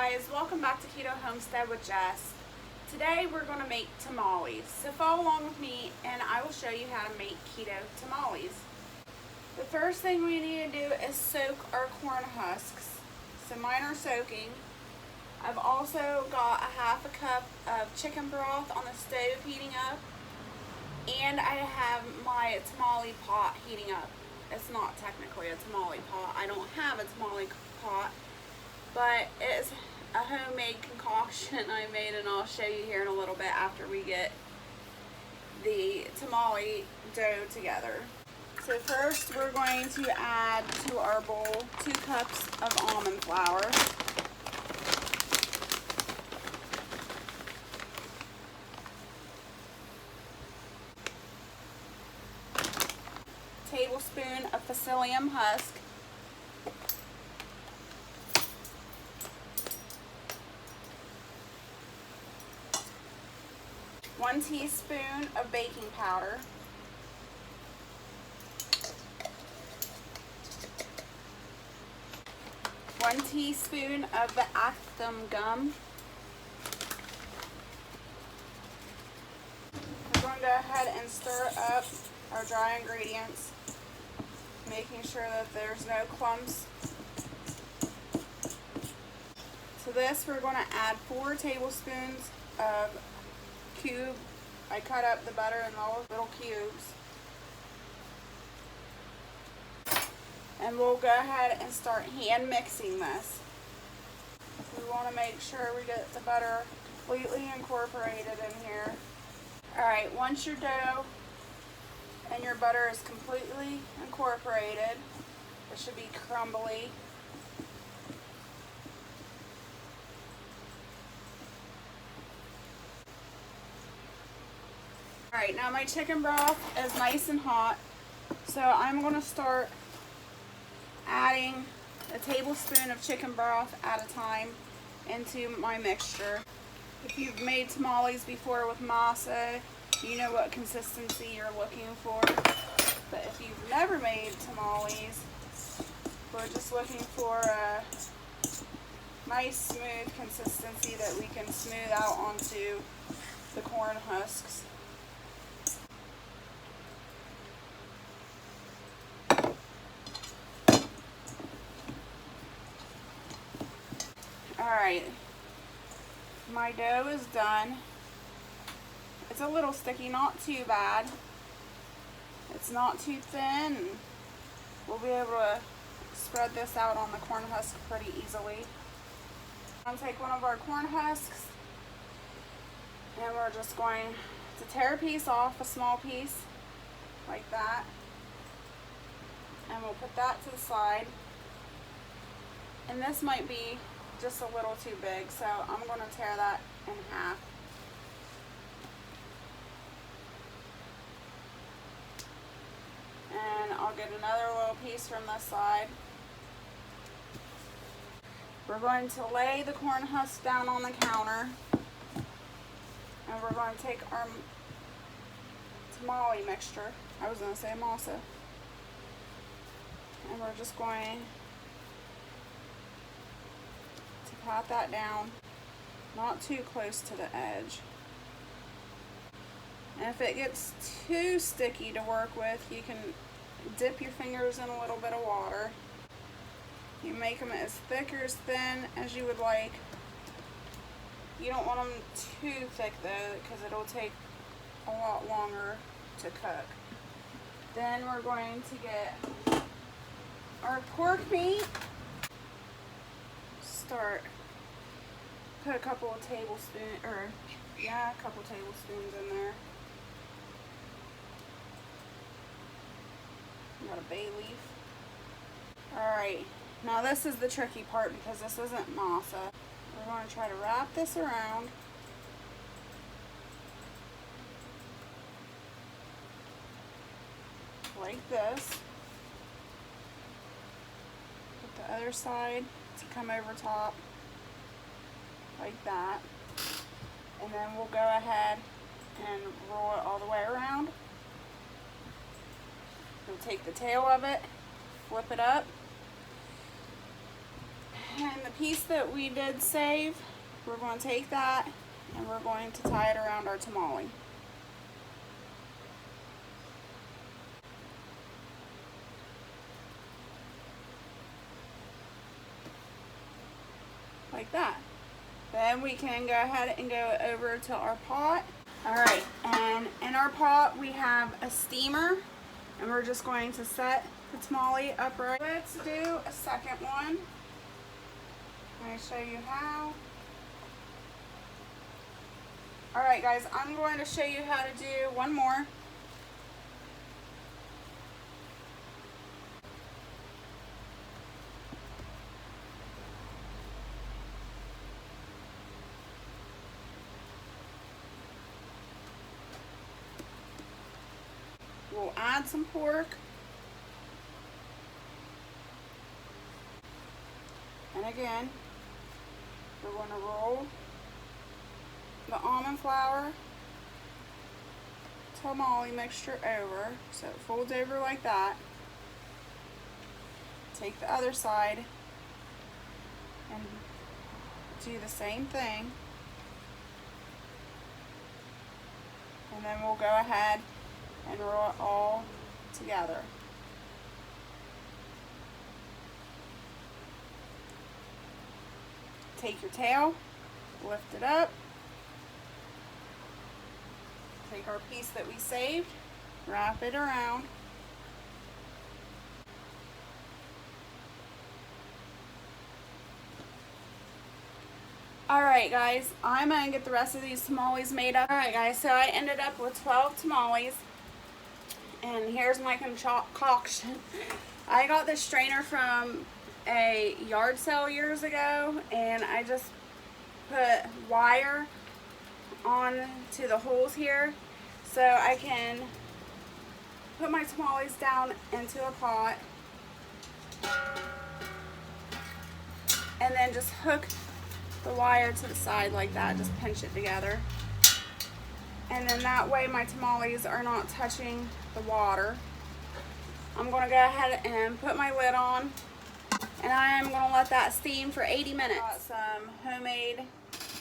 guys, welcome back to Keto Homestead with Jess. Today we're going to make tamales. So follow along with me and I will show you how to make keto tamales. The first thing we need to do is soak our corn husks. So mine are soaking. I've also got a half a cup of chicken broth on the stove heating up. And I have my tamale pot heating up. It's not technically a tamale pot. I don't have a tamale pot, but it's a homemade concoction I made, and I'll show you here in a little bit after we get the tamale dough together. So first we're going to add to our bowl 2 cups of almond flour. Tablespoon of psyllium husk, 1 teaspoon of baking powder, 1 teaspoon of the Actum gum. We're going to go ahead and stir up our dry ingredients, making sure that there's no clumps. To this we're going to add 4 tablespoons of cube. I cut up the butter in little cubes. And we'll go ahead and start hand mixing this. We want to make sure we get the butter completely incorporated in here. Alright, once your dough and your butter is completely incorporated, it should be crumbly. Alright, now my chicken broth is nice and hot, so I'm going to start adding a tablespoon of chicken broth at a time into my mixture. If you've made tamales before with masa, you know what consistency you're looking for. But if you've never made tamales, we're just looking for a nice smooth consistency that we can smooth out onto the corn husks. Alright, my dough is done. It's a little sticky, not too bad. It's not too thin. We'll be able to spread this out on the corn husk pretty easily. I'm going to take one of our corn husks and we're just going to tear a piece off, a small piece, like that. And we'll put that to the side. And this might be just a little too big, so I'm going to tear that in half. And I'll get another little piece from this side. We're going to lay the corn husk down on the counter, and we're going to take our tamale mixture, I was going to say masa, and we're just going to pat that down, not too close to the edge. And if it gets too sticky to work with, you can dip your fingers in a little bit of water. You make them as thick or as thin as you would like. You don't want them too thick though, because it'll take a lot longer to cook. Then we're going to get our pork meat. Put a couple of tablespoons, a couple tablespoons in there. Got a bay leaf. Alright, now this is the tricky part because this isn't masa. We're going to try to wrap this around. Like this. Put the other side to come over top. Like that. And then we'll go ahead and roll it all the way around. We'll take the tail of it, flip it up, And the piece that we did save, we're going to take that and we're going to tie it around our tamale. Like that. Then we can go ahead and go over to our pot. Alright, and in our pot we have a steamer, and we're just going to set the tamale upright. Let's do a second one. I'm going to show you how. Alright guys, I'm going to show you how to do one more. We'll add some pork. And again, we're going to roll the almond flour tamale mixture over so it folds over like that. Take the other side and do the same thing. And then we'll go ahead and roll it all together. Take your tail, lift it up, take our piece that we saved, wrap it around, alright guys, I'm going to get the rest of these tamales made up. Alright guys, so I ended up with 12 tamales. And here's my concoction. I got this strainer from a yard sale years ago, and I just put wire on to the holes here so I can put my tamales down into a pot and then just hook the wire to the side like that, just pinch it together. And then that way my tamales are not touching the water. I'm going to go ahead and put my lid on, and I'm going to let that steam for 80 minutes. Got some homemade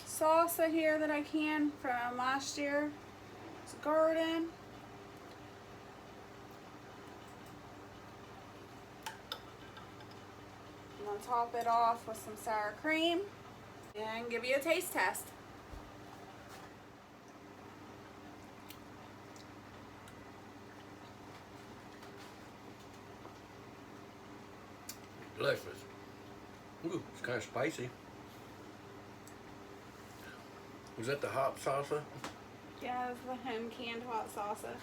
salsa here that I can from last year. It's a garden. I'm going to top it off with some sour cream and give you a taste test. Delicious. Ooh, it's kind of spicy. Was that the hot salsa? Yeah, it's the home canned hot salsa.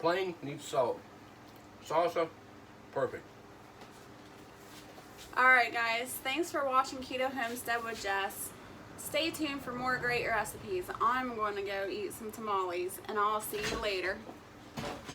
Plain, needs salt. Salsa, perfect. Alright guys, thanks for watching Keto Homestead with Jess. Stay tuned for more great recipes. I'm going to go eat some tamales, and I'll see you later.